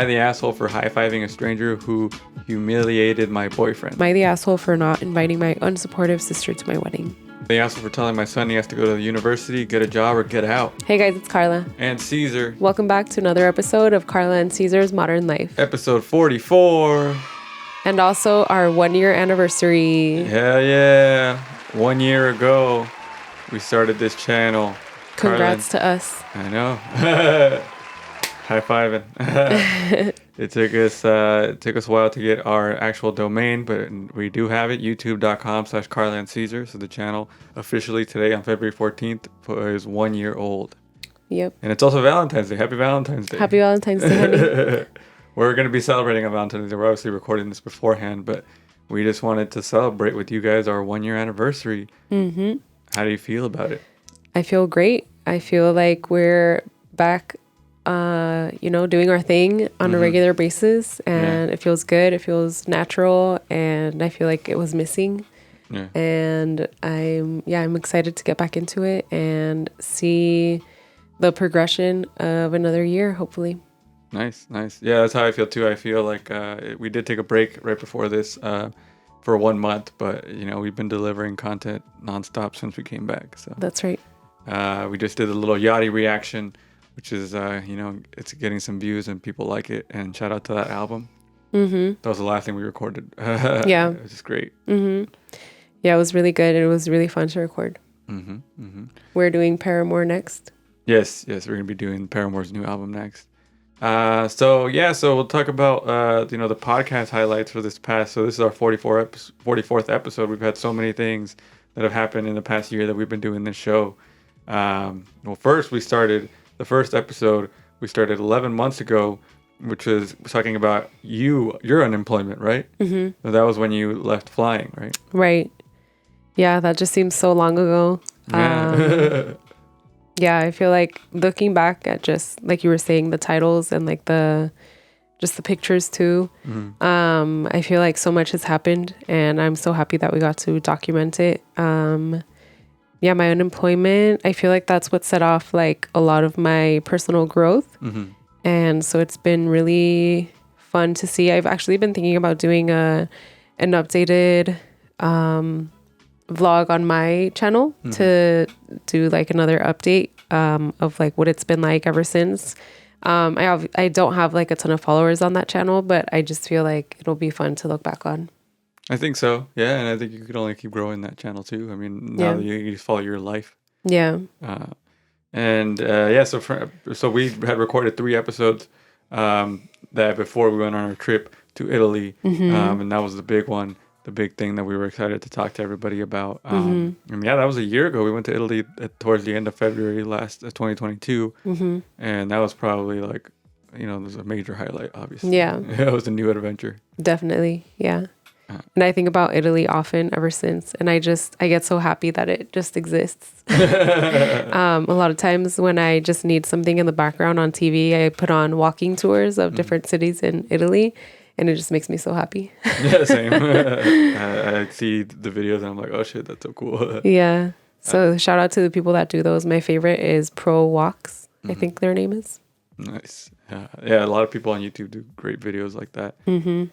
Am I the asshole for high-fiving a stranger who humiliated my boyfriend? Am I the asshole for not inviting my unsupportive sister to my wedding? The asshole for telling my son he has to go to the university, get a job, or get out? Hey guys, it's Carla. And Caesar. Welcome back to another episode of Carla and Caesar's Modern Life. Episode 44. And also our 1 year anniversary. Yeah. 1 year ago, we started this channel. Congrats to us. I know. High-fiving. It took us a while to get our actual domain, but we do have it, youtube.com/Carla and Caesar. So the channel officially today on February 14th is 1 year old. Yep. And it's also Valentine's Day. Happy Valentine's Day. Happy Valentine's Day, honey. We're going to be celebrating on Valentine's Day. We're obviously recording this beforehand, but we just wanted to celebrate with you guys our 1 year anniversary. Mm-hmm. How do you feel about it? I feel great. I feel like we're back doing our thing on a regular basis, and it feels good. It feels natural, and I feel like it was missing. Yeah. And I'm excited to get back into it and see the progression of another year, hopefully. Nice. Yeah, that's how I feel too. I feel like we did take a break right before this for 1 month, but we've been delivering content nonstop since we came back. So that's right. We just did a little Yachty reaction, which is, it's getting some views and people like it. And shout out to that album. Mm-hmm. That was the last thing we recorded. Yeah. It was just great. Mm-hmm. Yeah, it was really good. It was really fun to record. Mm-hmm. Mm-hmm. We're doing Paramore next. Yes. We're going to be doing Paramore's new album next. So we'll talk about, the podcast highlights for this past. So this is our 44th episode. We've had so many things that have happened in the past year that we've been doing this show. First we started the first episode. We started 11 months ago, which was talking about your unemployment, right? Mm-hmm. So that was when you left flying, right? Right. Yeah, that just seems so long ago. Yeah. Yeah, I feel like looking back at just like you were saying, the titles and like the pictures too. Mm-hmm. I feel like so much has happened, and I'm so happy that we got to document it. Yeah, my unemployment, I feel like that's what set off like a lot of my personal growth. Mm-hmm. And so it's been really fun to see. I've actually been thinking about doing an updated vlog on my channel to do like another update of like what it's been like ever since. I don't have like a ton of followers on that channel, but I just feel like it'll be fun to look back on. I think so. Yeah. And I think you could only keep growing that channel too. I mean, now that you just follow your life. Yeah. So we had recorded 3 episodes that before we went on our trip to Italy. Mm-hmm. And that was the big one, the big thing that we were excited to talk to everybody about. And that was a year ago. We went to Italy towards the end of February 2022. Mm-hmm. And that was probably like, it was a major highlight, obviously. Yeah. It was a new adventure. Definitely. Yeah. And I think about Italy often ever since. And I get so happy that it just exists. A lot of times when I just need something in the background on TV, I put on walking tours of different cities in Italy. And it just makes me so happy. Yeah, same. I see the videos and I'm like, oh shit, that's so cool. Yeah. So shout out to the people that do those. My favorite is Pro Walks, I think their name is. Nice. Yeah, a lot of people on YouTube do great videos like that. Mm-hmm.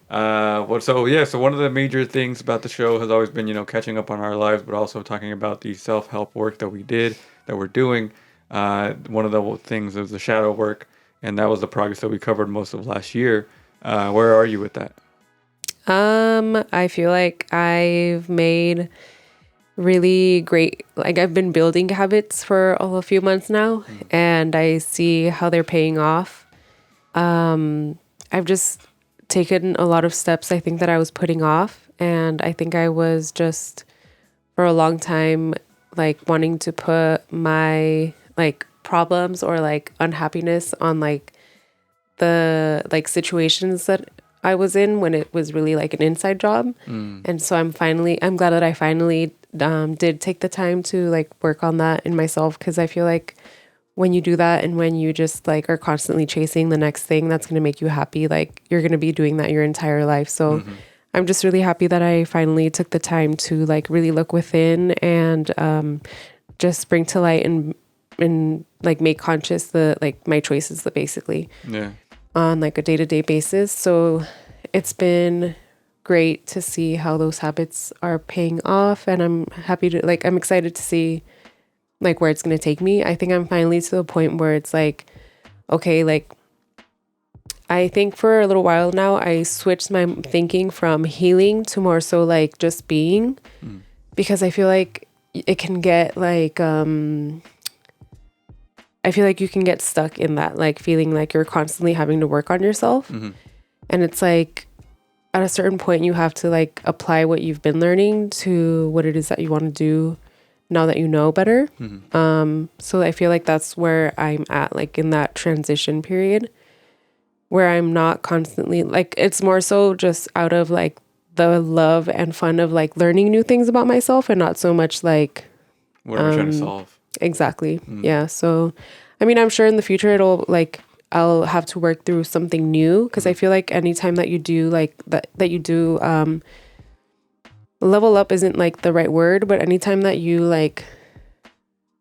So one of the major things about the show has always been, catching up on our lives, but also talking about the self-help work that we're doing. One of the things is the shadow work, and that was the progress that we covered most of last year. Where are you with that? I feel like I've made really great, like I've been building habits for a few months now, and I see how they're paying off. I've just taken a lot of steps I think that I was putting off, and I think I was just for a long time like wanting to put my like problems or like unhappiness on like the like situations that I was in when it was really like an inside job. And so I'm glad that I finally did take the time to like work on that in myself, because I feel like when you do that and when you just like are constantly chasing the next thing that's going to make you happy, like you're going to be doing that your entire life. So I'm just really happy that I finally took the time to like really look within and just bring to light and like make conscious the like my choices basically. Yeah. on like a day-to-day basis. So it's been great to see how those habits are paying off, and I'm excited to see like where it's going to take me. I think I'm finally to the point where it's like, okay, like I think for a little while now I switched my thinking from healing to more so like just being, because I feel like it can get like I feel like you can get stuck in that like feeling like you're constantly having to work on yourself. And it's like at a certain point you have to like apply what you've been learning to what it is that you want to do now that you know better. So I feel like that's where I'm at, like in that transition period where I'm not constantly like, it's more so just out of like the love and fun of like learning new things about myself, and not so much like what are we trying to solve? Exactly. Yeah. So, I mean, I'm sure in the future I'll have to work through something new, because I feel like anytime that you do like that you do level up isn't like the right word, but anytime that you like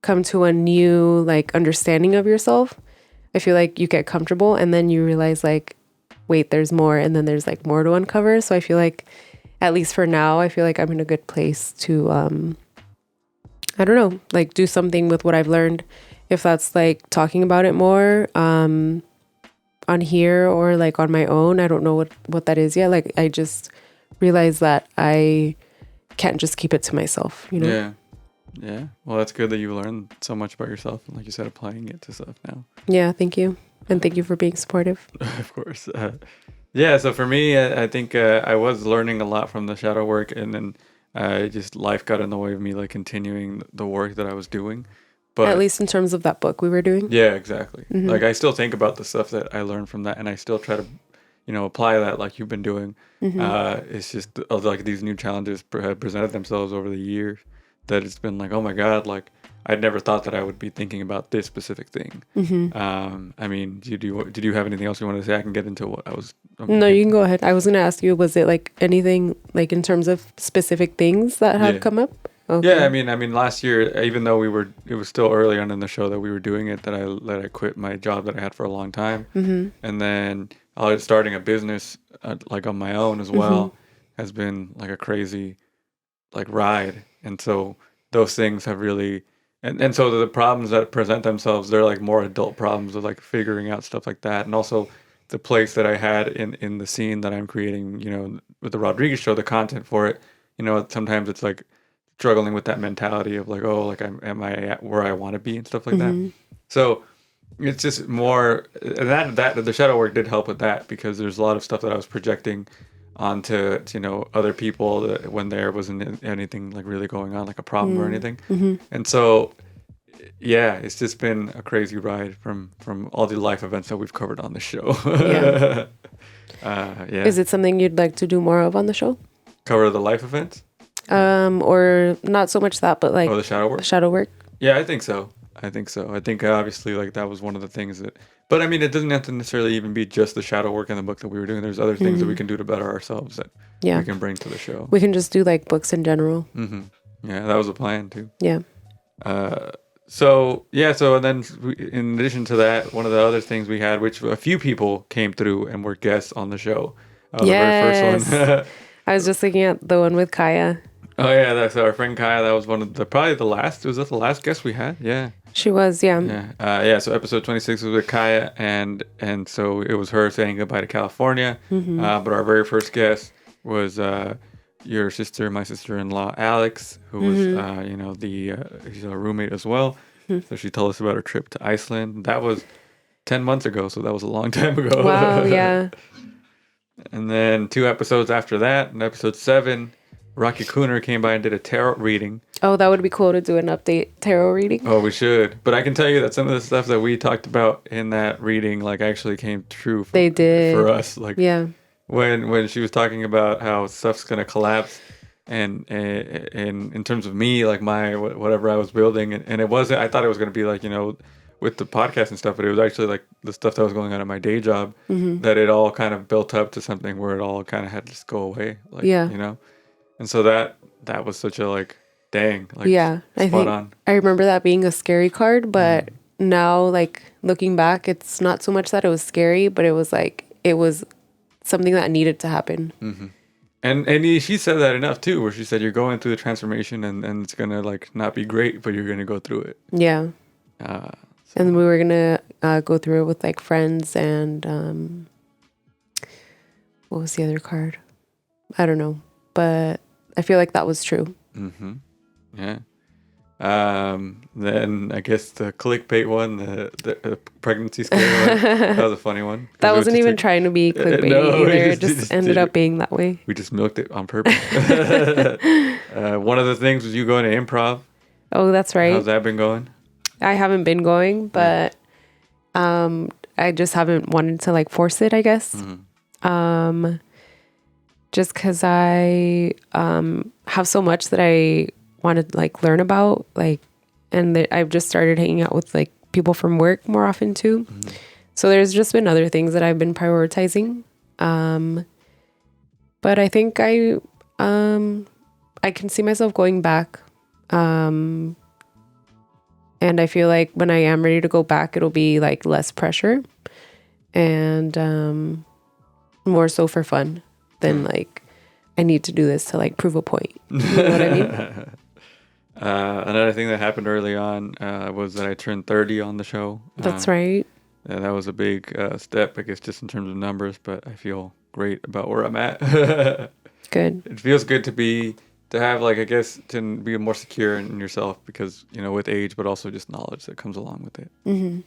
come to a new like understanding of yourself, I feel like you get comfortable, and then you realize like, wait, there's more, and then there's like more to uncover. So I feel like, at least for now, I feel like I'm in a good place to I don't know, like do something with what I've learned. If that's like talking about it more on here or like on my own, I don't know what that is yet. Like I just realized that I can't just keep it to myself, you know? Yeah. Well, that's good that you learned so much about yourself, and like you said, applying it to stuff now. Yeah, thank you. And thank you for being supportive. Of course. Yeah, so for me, I think I was learning a lot from the shadow work, and then just life got in the way of me like continuing the work that I was doing. But at least in terms of that book we were doing. Yeah, exactly. Like I still think about the stuff that I learned from that, and I still try to, apply that like you've been doing. It's just like these new challenges have presented themselves over the years that it's been like, oh my God, like I'd never thought that I would be thinking about this specific thing. I mean, did you have anything else you wanted to say? I can get into what I was. No, you can go ahead. I was going to ask you, was it like anything like in terms of specific things that have come up? Okay. Yeah, I mean, last year, even though it was still early on in the show that we were doing it, that I quit my job that I had for a long time, and then I was starting a business like on my own as well, has been like a crazy like ride, and so those things have really, and so the problems that present themselves, they're like more adult problems of like figuring out stuff like that, and also the place that I had in the scene that I'm creating, with the Rodriguez show, the content for it, sometimes it's like struggling with that mentality of like, oh, like am I at where I want to be and stuff like that. So it's just more that the shadow work did help with that, because there's a lot of stuff that I was projecting onto other people that when there wasn't anything like really going on, like a problem or anything. And so yeah, it's just been a crazy ride from all the life events that we've covered on the show. Yeah. Is it something you'd like to do more of on the show? Cover the life events? Or not so much that, but like the shadow work? The shadow work. Yeah, I think so. I think obviously like that was one of the things that, but I mean, it doesn't have to necessarily even be just the shadow work in the book that we were doing. There's other things that we can do to better ourselves that we can bring to the show. We can just do like books in general. Yeah, that was the plan too. Yeah. So and then in addition to that, one of the other things we had, which a few people came through and were guests on the show. The very first one. I was just looking at the one with Kaya. Oh yeah, that's our friend Kaya. That was one of probably the last. Was that the last guest we had? Yeah. She was, yeah. Yeah. So episode 26 was with Kaya, and so it was her saying goodbye to California. But our very first guest was your sister, my sister-in-law, Alex, who was she's a roommate as well. So she told us about her trip to Iceland. That was 10 months ago, so that was a long time ago. Wow, yeah. And then 2 episodes after that, in episode 7, Rocky Cooner came by and did a tarot reading. Oh, that would be cool to do an update tarot reading. Oh, we should. But I can tell you that some of the stuff that we talked about in that reading, like, actually came true for us. Like, yeah. When she was talking about how stuff's going to collapse, and in terms of me, like my whatever I was building, and it wasn't, I thought it was going to be like, with the podcast and stuff, but it was actually like the stuff that was going on at my day job, that it all kind of built up to something where it all kind of had to just go away. Like, And so that was such a like, dang, like, yeah, spot on. I remember that being a scary card, but now, like looking back, it's not so much that it was scary, but it was something that needed to happen. Mm-hmm. And she said that enough too, where she said you're going through the transformation and it's gonna like not be great, but you're gonna go through it. Yeah. So. And we were gonna go through it with like friends and what was the other card? I don't know, but I feel like that was true. Mm-hmm. Yeah. Then I guess the clickbait one, the pregnancy scare one, that was a funny one. That wasn't even trying to be clickbait either. It just ended up being that way. We just milked it on purpose. One of the things was you going to improv. Oh, that's right. How's that been going? I haven't been going, but I just haven't wanted to like force it, I guess. Mm-hmm. Just because I have so much that I want to like learn about, like, and I've just started hanging out with like people from work more often too. Mm-hmm. So there's just been other things that I've been prioritizing. But I think I can see myself going back. And I feel like when I am ready to go back, it'll be like less pressure and more so for fun than like I need to do this to like prove a point. You know what I mean? Another thing that happened early on was that I turned 30 on the show. That's right. Yeah, that was a big step, I guess, just in terms of numbers, but I feel great about where I'm at. Good. It feels good to have like, I guess, to be more secure in yourself because, you know, with age, but also just knowledge that comes along with it. Mm-hmm.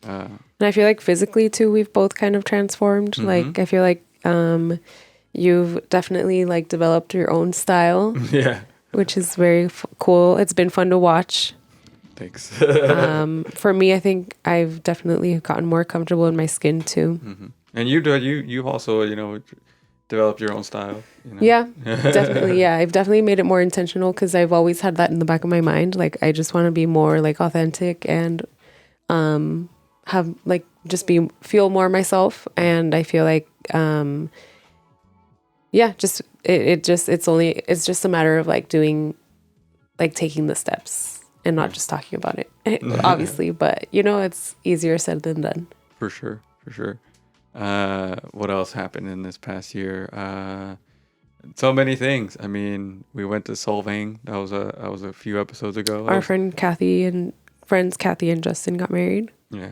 And I feel like physically too, we've both kind of transformed. Mm-hmm. Like, I feel like you've definitely like developed your own style. Yeah. Which is very cool. It's been fun to watch. Thanks. For me, I think I've definitely gotten more comfortable in my skin too. Mm-hmm. And you've also, you know, developed your own style. You know? Yeah, definitely. Yeah, I've definitely made it more intentional because I've always had that in the back of my mind. Like, I just want to be more like authentic and have like just feel more myself. And I feel like it's just a matter of like taking the steps and not just talking about it, obviously, but you know, it's easier said than done. For sure. What else happened in this past year? So many things. I mean, we went to Solvang. That was a few episodes ago. Our friends Kathy and Justin got married. Yeah.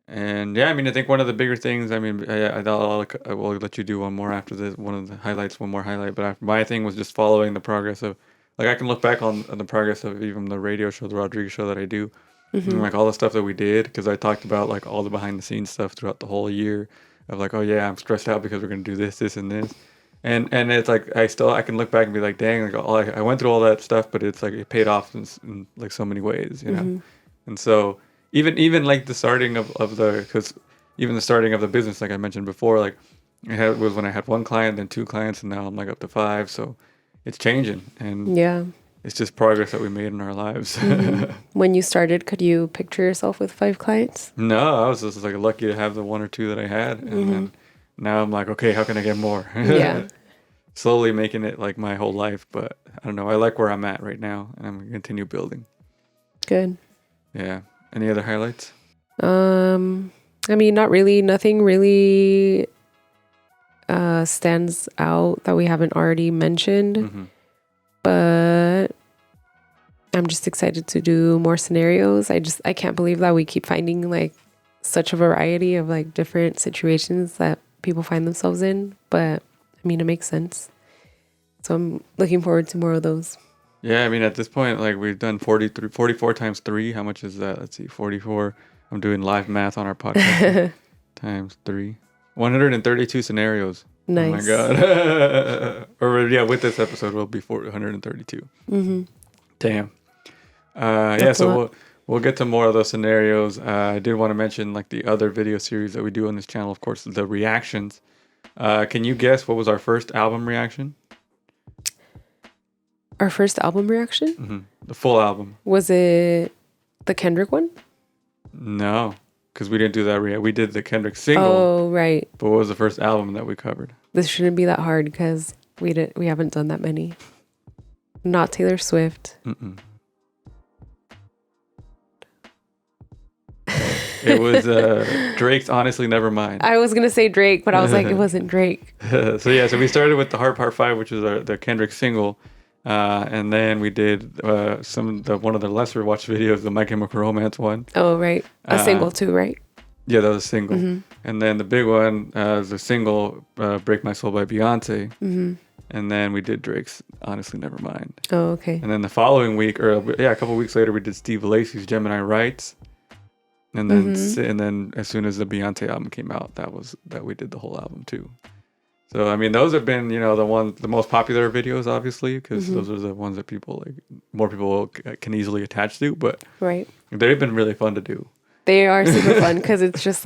And yeah, I mean, I think one of the bigger things, I mean, I will let you do one more after this, one more highlight. But my thing was just following the progress of, like, I can look back on the progress of even the radio show, the Rodriguez show that I do, mm-hmm. and like all the stuff that we did, because I talked about like all the behind the scenes stuff throughout the whole year of like, oh yeah, I'm stressed out because we're going to do this and this. And it's like, I can look back and be like, dang, like I went through all that stuff, but it's like, it paid off in like so many ways, you know? Mm-hmm. And so, even like the starting of because even the starting of the business, like I mentioned before, like it was when I had one client, then 2 clients, and now I'm like up to 5. So it's changing, and yeah, it's just progress that we made in our lives. Mm-hmm. When you started, could you picture yourself with 5 clients? No, I was just like lucky to have the 1 or 2 that I had, and mm-hmm. then now I'm like, okay, how can I get more? Yeah, slowly making it like my whole life, but I don't know. I like where I'm at right now, and I'm gonna continue building. Good. Yeah. Any other highlights? I mean, not really. Nothing really stands out that we haven't already mentioned. Mm-hmm. But I'm just excited to do more scenarios. I can't believe that we keep finding like such a variety of like different situations that people find themselves in. But I mean, it makes sense. So I'm looking forward to more of those. Yeah, I mean, at this point, like we've done 44 times 3. How much is that? Let's see, 44. I'm doing live math on our podcast. Times 3. 132 scenarios. Nice. Oh my God. Or yeah, with this episode, we'll be 432. Mm-hmm. Damn. Yeah, so we'll get to more of those scenarios. I did want to mention like the other video series that we do on this channel, of course, the reactions. Can you guess what was our first album reaction? Our first album reaction? Mm-hmm. The full album. Was it the Kendrick one? No, because we didn't do that. We did the Kendrick single. Oh, right. But what was the first album that we covered? This shouldn't be that hard because we haven't done that many. Not Taylor Swift. Mm-mm. It was Drake's Honestly Nevermind. I was gonna say Drake, but I was like, it wasn't Drake. So we started with The Heart Part 5, which is the Kendrick single. And then we did one of the lesser watched videos, the My Chemical Romance one. Oh, right. A single too, right? Yeah, that was a single. And then the big one is the single Break My Soul by Beyonce. And then we did Drake's Honestly Nevermind. Oh, okay. And then the following week, a couple weeks later, we did Steve Lacy's Gemini Rights. And then as soon as the Beyonce album came out, that we did the whole album too. So I mean, those have been the most popular videos, obviously, because those are the ones that more people can easily attach to. But right, they've been really fun to do. They are super fun because it's just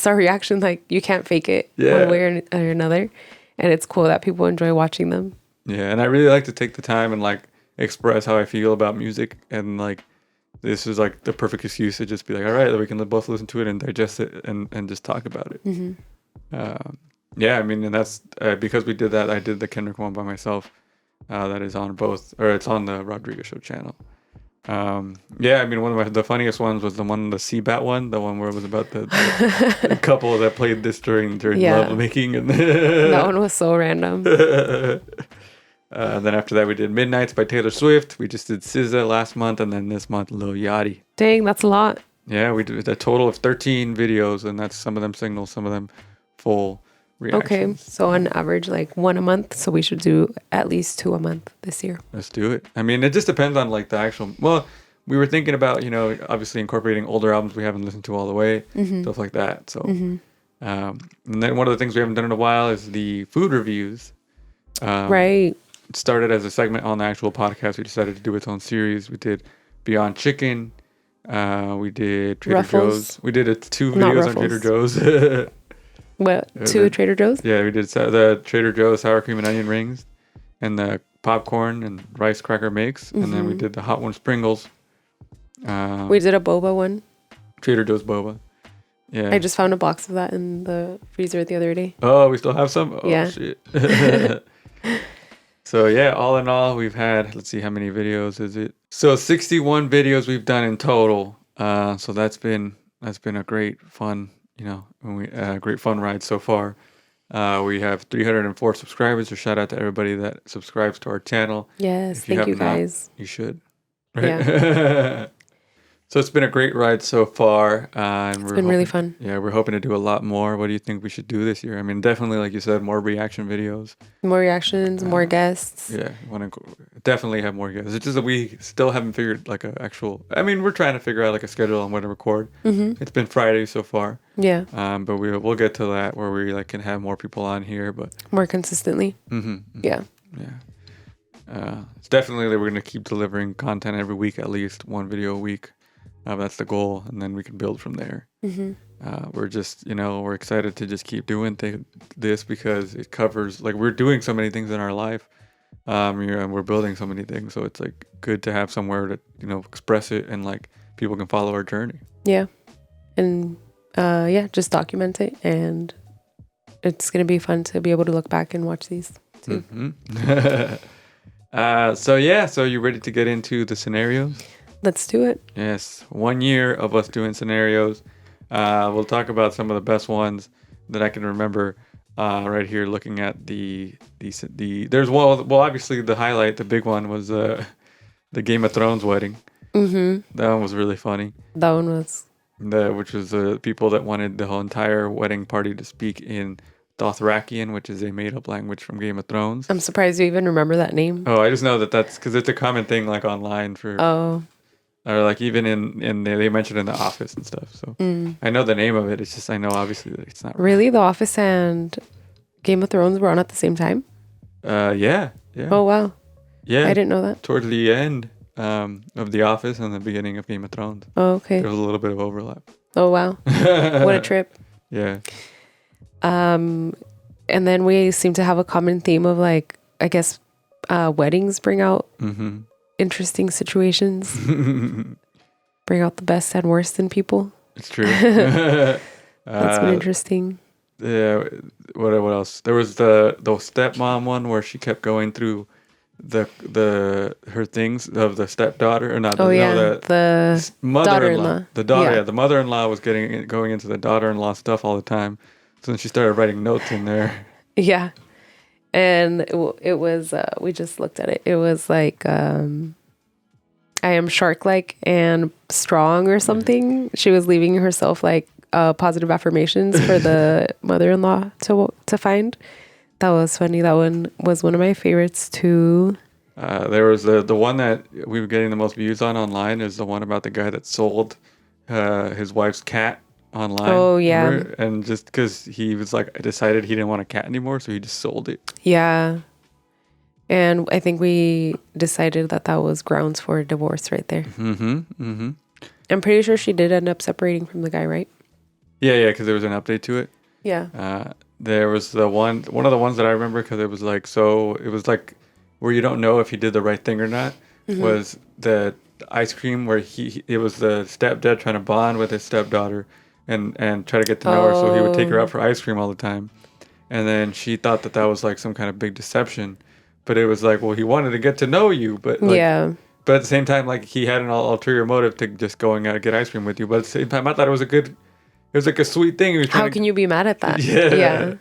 our reaction. Like you can't fake it one way or another, and it's cool that people enjoy watching them. Yeah, and I really like to take the time and express how I feel about music, and this is the perfect excuse to just be all right, we can both listen to it and digest it and just talk about it. Yeah, I mean, and that's because we did that. I did the Kendrick one by myself. That is on it's on the Rodrigo Show channel. Yeah, I mean, one of the funniest ones was the CBAT one, the one where it was about the couple that played this during love making, and that one was so random. Then after that, we did Midnights by Taylor Swift. We just did SZA last month, and then this month, Lil Yachty. Dang, that's a lot. Yeah, we did a total of 13 videos, and that's some of them singles, some of them full reactions. Okay, so on average, one a month. So we should do at least 2 a month this year. Let's do it. I mean, it just depends on the actual. Well, we were thinking about obviously incorporating older albums we haven't listened to all the way, stuff like that. So, and then one of the things we haven't done in a while is the food reviews. Right. It started as a segment on the actual podcast. We decided to do its own series. We did Beyond Chicken. We did Trader Ruffles. Joe's. We did 2 videos on Trader Joe's. What? 2 Trader Joe's? Yeah, we did the Trader Joe's sour cream and onion rings, and the popcorn and rice cracker mix, and then we did the hot one Sprinkles. We did a boba one. Trader Joe's boba. Yeah. I just found a box of that in the freezer the other day. Oh, we still have some? Oh, yeah. Shit. So yeah, all in all, we've had, let's see, how many videos is it? So 61 videos we've done in total. So that's been a great fun, great fun ride so far. We have 304 subscribers. So shout out to everybody that subscribes to our channel. Yes, thank you guys. You should. Right? Yeah. So it's been a great ride so far. It's been really fun. Yeah, we're hoping to do a lot more. What do you think we should do this year? I mean, definitely, like you said, more reaction videos. More reactions, more guests. Yeah, want to definitely have more guests. It's just that we still haven't figured we're trying to figure out a schedule on when to record. It's been Friday so far. Yeah. But we'll get to that where we can have more people on here, but more consistently. Yeah. Yeah. It's definitely that we're going to keep delivering content every week, at least 1 video a week. That's the goal, and then we can build from there. We're just, we're excited to just keep doing this because it covers, we're doing so many things in our life, and we're building so many things. So it's good to have somewhere to, express it, and people can follow our journey. Yeah, and just document it, and it's gonna be fun to be able to look back and watch these too. So you ready to get into the scenarios? Let's do it. Yes, 1 year of us doing scenarios. We'll talk about some of the best ones that I can remember. Right here, looking at there's obviously the highlight, the big one was the Game of Thrones wedding. That one was really funny. That one was. Which was the people that wanted the whole entire wedding party to speak in Dothrakian, which is a made-up language from Game of Thrones. I'm surprised you even remember that name. Oh, I just know that's because it's a common thing online for. Oh. Or even in they mentioned in The Office and stuff. So I know the name of it. It's just I know obviously that it's not. Really, The Office and Game of Thrones were on at the same time? Yeah. Oh wow. Yeah. I didn't know that. Towards the end of The Office and the beginning of Game of Thrones. Oh, okay. There was a little bit of overlap. Oh wow. What a trip. Yeah. And then we seem to have a common theme of weddings bring out interesting situations. Bring out the best and worst in people. It's true. That's been interesting. Yeah. What else? There was the stepmom one where she kept going through her things of the stepdaughter, or not? Oh yeah, the mother-in-law, daughter-in-law. the daughter, Yeah. the mother-in-law was going into the daughter-in-law stuff all the time. So then she started writing notes in there. Yeah. And it was, we just looked at it. It was like, I am shark-like and strong or something. She was leaving herself like positive affirmations for the mother-in-law to find. That was funny. That one was one of my favorites too. There was the one that we were getting the most views on online is the one about the guy that sold his wife's cat online. Oh, yeah. Remember? And just because he was like decided he didn't want a cat anymore, so he just sold it. Yeah. And I think we decided that was grounds for a divorce right there. Mm-hmm. Mm-hmm. I'm pretty sure she did end up separating from the guy, right? Yeah, because there was an update to it. Yeah. There was one of the ones that I remember because it was like where you don't know if he did the right thing or not. Mm-hmm. Was the ice cream where it was the stepdad trying to bond with his stepdaughter and try to get to know her, so he would take her out for ice cream all the time, and then she thought that was like some kind of big deception, but it was like, well, he wanted to get to know you, but like, yeah. but at the same time, like he had an ulterior motive to just going out to get ice cream with you, but at the same time, I thought it was like a sweet thing. He was How can you be mad at that? Yeah. Yeah.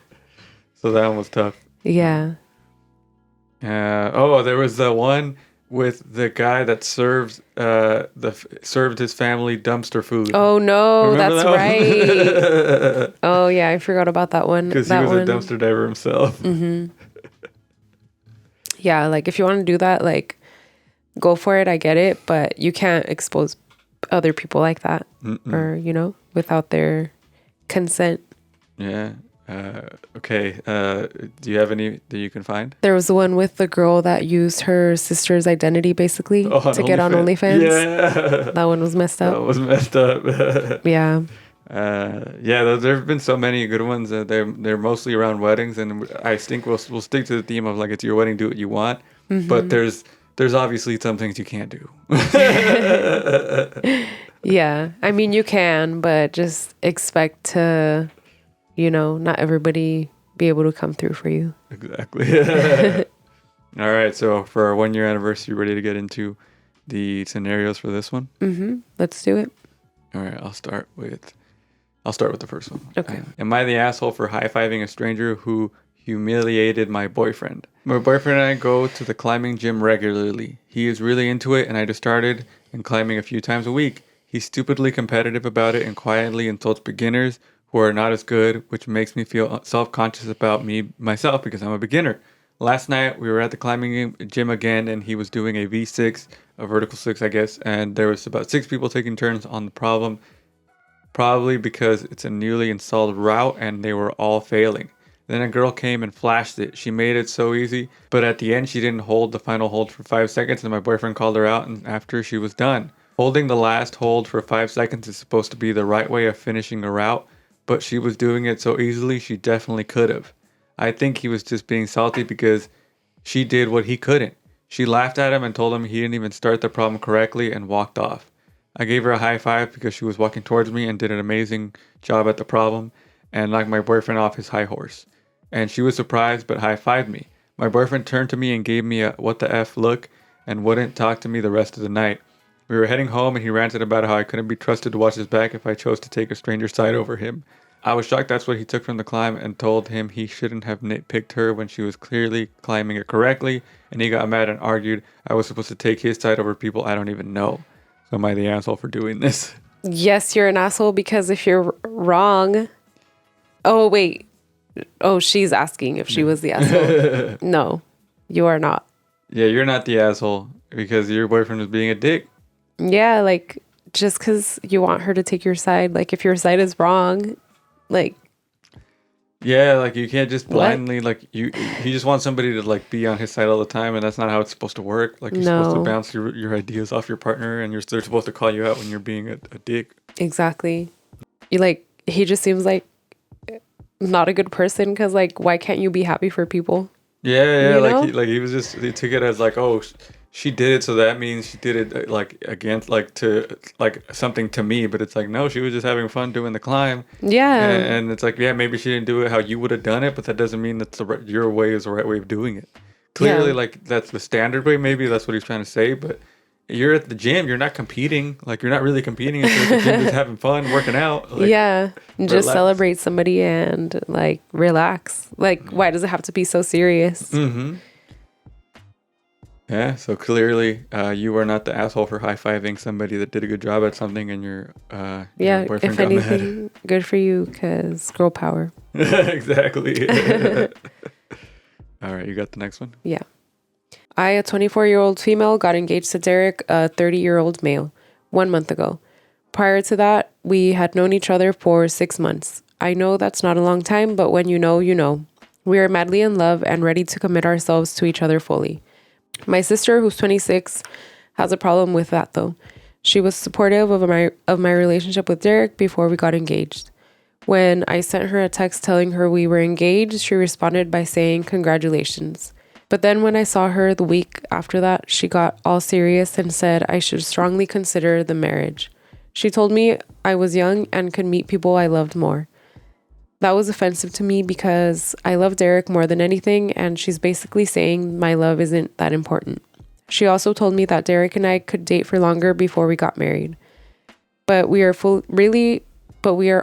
So that one was tough. Yeah. There was the one with the guy that served his family dumpster food. Oh no, Remember that's that right. Oh yeah, I forgot about that one. Because he was a dumpster diver himself. Mm-hmm. Yeah, like if you want to do that, like go for it. I get it, but you can't expose other people like that, or without their consent. Yeah. Okay. Do you have any that you can find? There was the one with the girl that used her sister's identity basically to get on OnlyFans. Yeah. That one was messed up. That was messed up. Yeah. There have been so many good ones. They're mostly around weddings, and I think we'll stick to the theme of like, it's your wedding, do what you want. Mm-hmm. But there's obviously some things you can't do. Yeah, I mean you can, but just expect to, not everybody be able to come through for you. Exactly. All right, so for our 1 year anniversary, ready to get into the scenarios for this one? Mm-hmm. Let's do it. All right, I'll start with the first one. Okay. Am I the asshole for high-fiving a stranger who humiliated my boyfriend? My boyfriend and I go to the climbing gym regularly. He is really into it, and I just started and climbing a few times a week. He's stupidly competitive about it and quietly insults beginners who are not as good, which makes me feel self-conscious about myself because I'm a beginner. Last night, we were at the climbing gym again, and he was doing a V6, a vertical 6, I guess, and there was about 6 people taking turns on the problem, probably because it's a newly installed route and they were all failing. Then a girl came and flashed it. She made it so easy, but at the end, she didn't hold the final hold for 5 seconds, and my boyfriend called her out and after she was done. Holding the last hold for 5 seconds is supposed to be the right way of finishing a route, but she was doing it so easily she definitely could have. I think he was just being salty because she did what he couldn't. She laughed at him and told him he didn't even start the problem correctly and walked off. I gave her a high five because she was walking towards me and did an amazing job at the problem and knocked my boyfriend off his high horse. And she was surprised but high-fived me. My boyfriend turned to me and gave me a what the F look and wouldn't talk to me the rest of the night. We were heading home and he ranted about how I couldn't be trusted to watch his back if I chose to take a stranger's side over him. I was shocked that's what he took from the climb and told him he shouldn't have nitpicked her when she was clearly climbing it correctly, and he got mad and argued I was supposed to take his side over people I don't even know. So am I the asshole for doing this? Yes, you're an asshole because if you're wrong... Oh, wait. Oh, she's asking if she was the asshole. No, you are not. Yeah, you're not the asshole because your boyfriend was being a dick. Yeah, like, just because you want her to take your side, like, if your side is wrong, like... Yeah, like, you can't just blindly, like, he just wants somebody to, like, be on his side all the time, and that's not how it's supposed to work. Like, you're supposed to bounce your ideas off your partner, and they're supposed to call you out when you're being a dick. Exactly. He just seems like not a good person, because, like, why can't you be happy for people? Yeah, he took it as, like, oh... She did it, so that means she did it like against, like to like something to me. But it's like, no, she was just having fun doing the climb. Yeah, and it's like, yeah, maybe she didn't do it how you would have done it, but that doesn't mean that your way is the right way of doing it. clearly like that's the standard way. Maybe that's what he's trying to say. But you're at the gym. You're not competing. Like you're not really competing. You're at the gym just having fun, working out. Like, yeah. Just relax. celebrate somebody and like relax. Like, why does it have to be so serious? Mm-hmm. Yeah, so clearly you are not the asshole for high-fiving somebody that did a good job at something and your boyfriend if got anything, good for you, because girl power. mad. Exactly. All right, you got the next one? Yeah. I, a 24-year-old female, got engaged to Derek, a 30-year-old male, 1 month ago. Prior to that, we had known each other for 6 months. I know that's not a long time, but when you know, you know. We are madly in love and ready to commit ourselves to each other fully. My sister, who's 26, has a problem with that though. She was supportive of my relationship with Derek before we got engaged. When I sent her a text telling her we were engaged, she responded by saying congratulations. But then when I saw her the week after that, she got all serious and said I should strongly consider the marriage. She told me I was young and could meet people I loved more. That was offensive to me because I love Derek more than anything, and she's basically saying my love isn't that important. She also told me that Derek and I could date for longer before we got married. But we are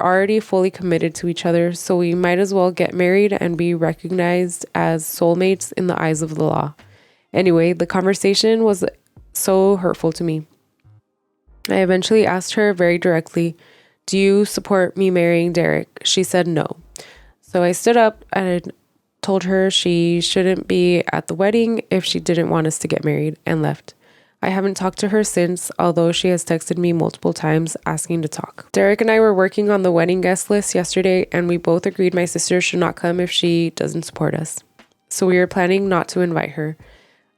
already fully committed to each other, so we might as well get married and be recognized as soulmates in the eyes of the law. Anyway, the conversation was so hurtful to me. I eventually asked her very directly, "Do you support me marrying Derek?" She said no. So I stood up and told her she shouldn't be at the wedding if she didn't want us to get married, and left. I haven't talked to her since, although she has texted me multiple times asking to talk. Derek and I were working on the wedding guest list yesterday, and we both agreed my sister should not come if she doesn't support us. So we are planning not to invite her.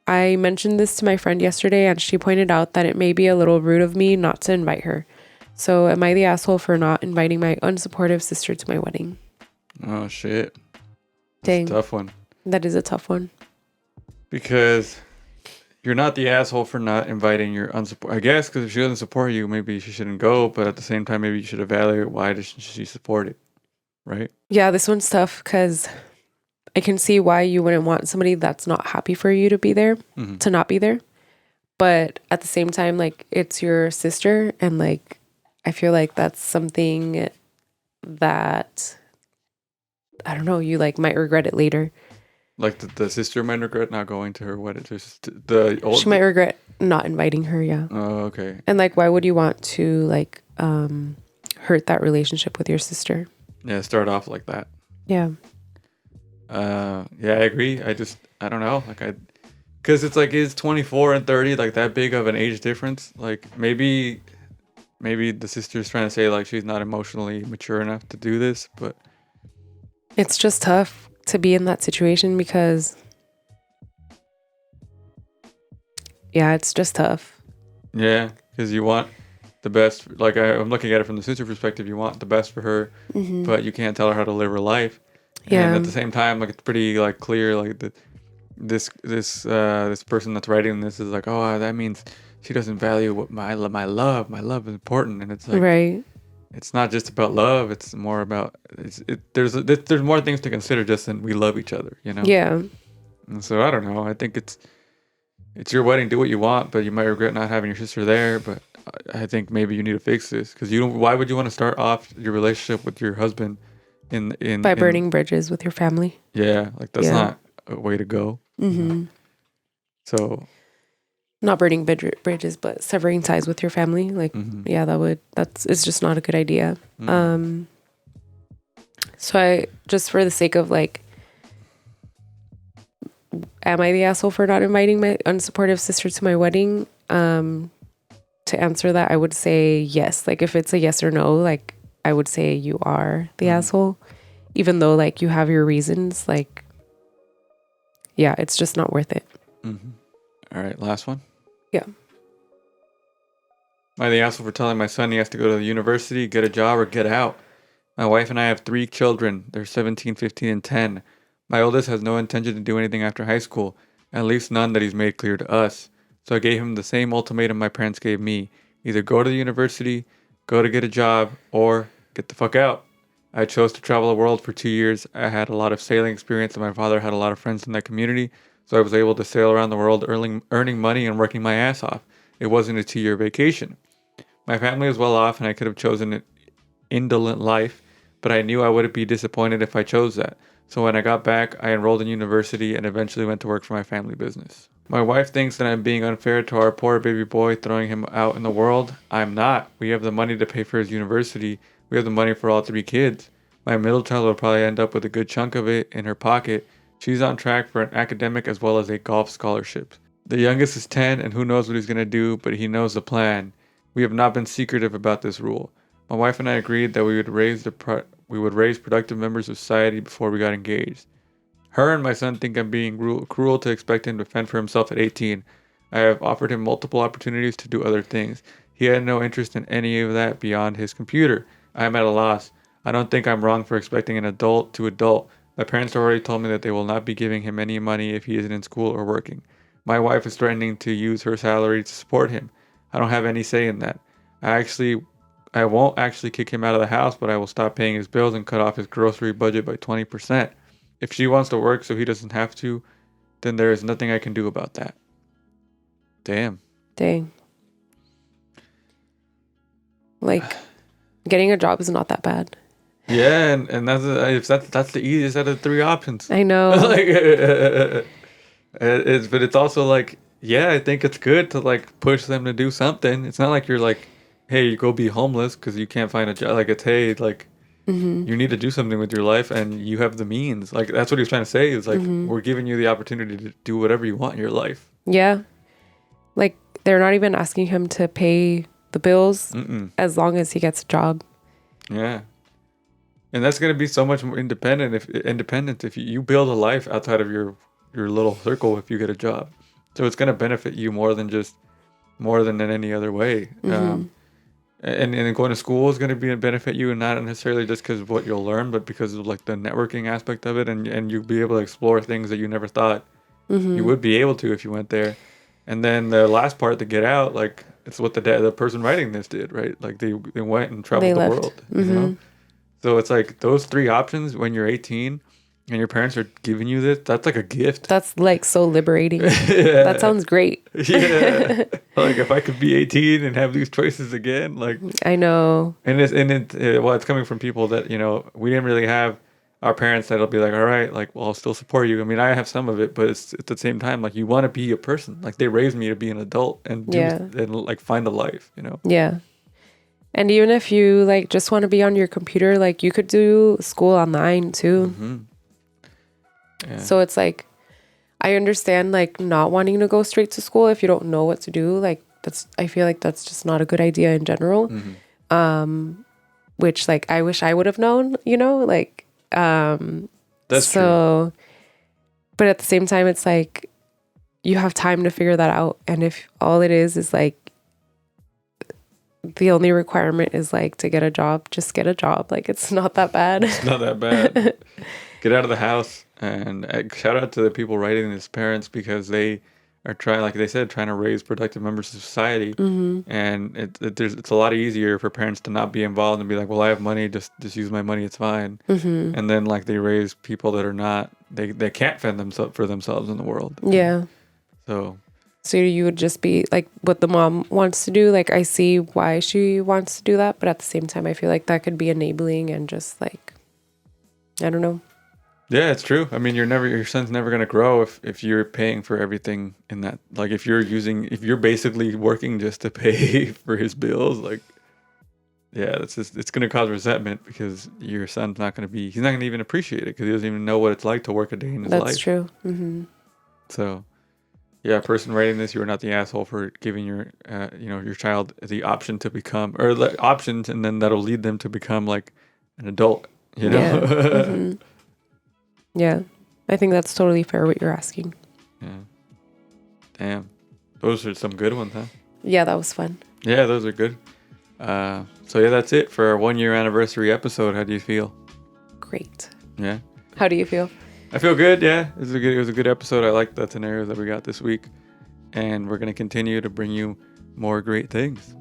I mentioned this to my friend yesterday, and she pointed out that it may be a little rude of me not to invite her. So am I the asshole for not inviting my unsupportive sister to my wedding? Oh, shit. Dang. That's a tough one. That is a tough one. Because you're not the asshole for not inviting your unsupportive. I guess because if she doesn't support you, maybe she shouldn't go. But at the same time, maybe you should evaluate why doesn't she support it, right? Yeah, this one's tough because I can see why you wouldn't want somebody that's not happy for you to be there, to not be there. But at the same time, like, it's your sister, and like, I feel like that's something that, I don't know, you like might regret it later. Like the sister might regret not going to her wedding. She might regret not inviting her, yeah. Oh, okay. And like, why would you want to like hurt that relationship with your sister? Yeah, start off like that. Yeah. Yeah, I agree. I don't know. Because it's like, is 24 and 30 like that big of an age difference? Like maybe the sister's trying to say like she's not emotionally mature enough to do this, but it's just tough to be in that situation because, yeah, it's just tough. Yeah, because you want the best. Like I'm looking at it from the sister perspective. You want the best for her, but you can't tell her how to live her life. Yeah. And at the same time, like it's pretty like clear like that this person that's writing this is like, oh, that means she doesn't value what my love is important. And it's like, right. It's not just about love. It's more about there's more things to consider just than we love each other, you know? Yeah. And so I don't know. I think it's your wedding. Do what you want, but you might regret not having your sister there. But I think maybe you need to fix this because you don't. Why would you want to start off your relationship with your husband by burning bridges with your family? Yeah, like that's not a way to go. Mm-hmm. So. Not burning bridges, but severing ties with your family. Like, yeah, it's just not a good idea. So I, just for the sake of like, am I the asshole for not inviting my unsupportive sister to my wedding? To answer that, I would say yes. Like if it's a yes or no, like I would say you are the asshole, even though like you have your reasons. Like, yeah, it's just not worth it. Mm-hmm. All right, last one. Yeah. Am I the asshole for telling my son he has to go to the university, get a job, or get out? My wife and I have 3 children. They're 17, 15, and 10. My oldest has no intention to do anything after high school, at least none that he's made clear to us. So I gave him the same ultimatum my parents gave me. Either go to the university, go to get a job, or get the fuck out. I chose to travel the world for 2 years. I had a lot of sailing experience, and my father had a lot of friends in that community. So I was able to sail around the world earning money and working my ass off. It wasn't a 2-year vacation. My family was well off and I could have chosen an indolent life, but I knew I wouldn't be disappointed if I chose that. So when I got back, I enrolled in university and eventually went to work for my family business. My wife thinks that I'm being unfair to our poor baby boy, throwing him out in the world. I'm not. We have the money to pay for his university. We have the money for all 3 kids. My middle child will probably end up with a good chunk of it in her pocket. She's on track for an academic as well as a golf scholarship. The youngest is 10 and who knows what he's going to do, but he knows the plan. We have not been secretive about this rule. My wife and I agreed that we would raise productive members of society before we got engaged. Her and my son think I'm being cruel to expect him to fend for himself at 18. I have offered him multiple opportunities to do other things. He had no interest in any of that beyond his computer. I am at a loss. I don't think I'm wrong for expecting an adult to adult. My parents already told me that they will not be giving him any money if he isn't in school or working. My wife is threatening to use her salary to support him. I don't have any say in that. I won't actually kick him out of the house, but I will stop paying his bills and cut off his grocery budget by 20%. If she wants to work so he doesn't have to, then there is nothing I can do about that. Damn. Dang. Like, getting a job is not that bad. Yeah, and that's the easiest out of the 3 options. I know. But it's also like, yeah, I think it's good to like push them to do something. It's not like you're like, hey, you go be homeless because you can't find a job. Like, it's, hey, like, you need to do something with your life and you have the means. Like, that's what he's trying to say is like, we're giving you the opportunity to do whatever you want in your life. Yeah. Like, they're not even asking him to pay the bills as long as he gets a job. Yeah. And that's going to be so much more independent if you build a life outside of your little circle if you get a job. So it's going to benefit you more than in any other way. And going to school is going to benefit you, and not necessarily just because of what you'll learn, but because of like the networking aspect of it, and you'll be able to explore things that you never thought you would be able to if you went there. And then the last part to get out, like it's what the person writing this did, right? Like they went and traveled the world, you know? So it's like those 3 options when you're 18 and your parents are giving you this, that's like a gift. That's like so liberating. Yeah. That sounds great. Yeah. Like if I could be 18 and have these choices again, like I know. And it's coming from people that, you know, we didn't really have our parents that'll be like, all right, like, well, I'll still support you. I mean, I have some of it, but it's at the same time, like, you want to be a person. Like, they raised me to be an adult and like find a life, you know? Yeah. And even if you like just want to be on your computer, like you could do school online too. Yeah. So it's like, I understand like not wanting to go straight to school if you don't know what to do. Like I feel like that's just not a good idea in general. Which like, I wish I would have known, you know, like, that's true. But at the same time, it's like, you have time to figure that out. And if all it is like, the only requirement is like to get a job, just get a job. Like, it's not that bad. It's not that bad. Get out of the house. And shout out to the people writing this, parents, because they are trying, like they said, trying to raise productive members of society. And it's a lot easier for parents to not be involved and be like, well, I have money, just use my money, it's fine. And then like they raise people that are not, they can't fend for themselves in the world. Yeah. So you would just be like what the mom wants to do. Like, I see why she wants to do that, but at the same time, I feel like that could be enabling and just like, I don't know. Yeah, it's true. I mean, your son's never going to grow if you're paying for everything in that. Like, if you're basically working just to pay for his bills, like, yeah, it's going to cause resentment because your son's not going to he's not going to even appreciate it because he doesn't even know what it's like to work a day in his life. That's true. So, yeah, person writing this, you are not the asshole for giving your child the option to become, or the options, and then that'll lead them to become like an adult, you know? Yeah. Yeah, I think that's totally fair what you're asking. Yeah. Damn. Those are some good ones, huh? Yeah, that was fun. Yeah, those are good. So yeah, that's it for our 1-year anniversary episode. How do you feel? Great. Yeah. How do you feel? I feel good, yeah. It was a good episode. I like the scenarios that we got this week. And we're going to continue to bring you more great things.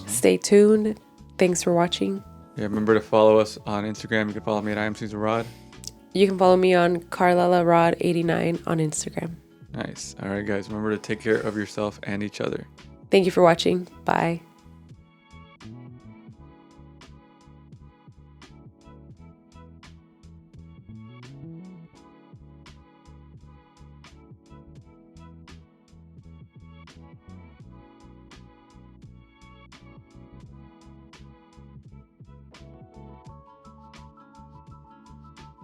Stay tuned. Thanks for watching. Yeah, remember to follow us on Instagram. You can follow me at IamCaesarRod. You can follow me on CarlalaRod89 on Instagram. Nice. All right, guys. Remember to take care of yourself and each other. Thank you for watching. Bye.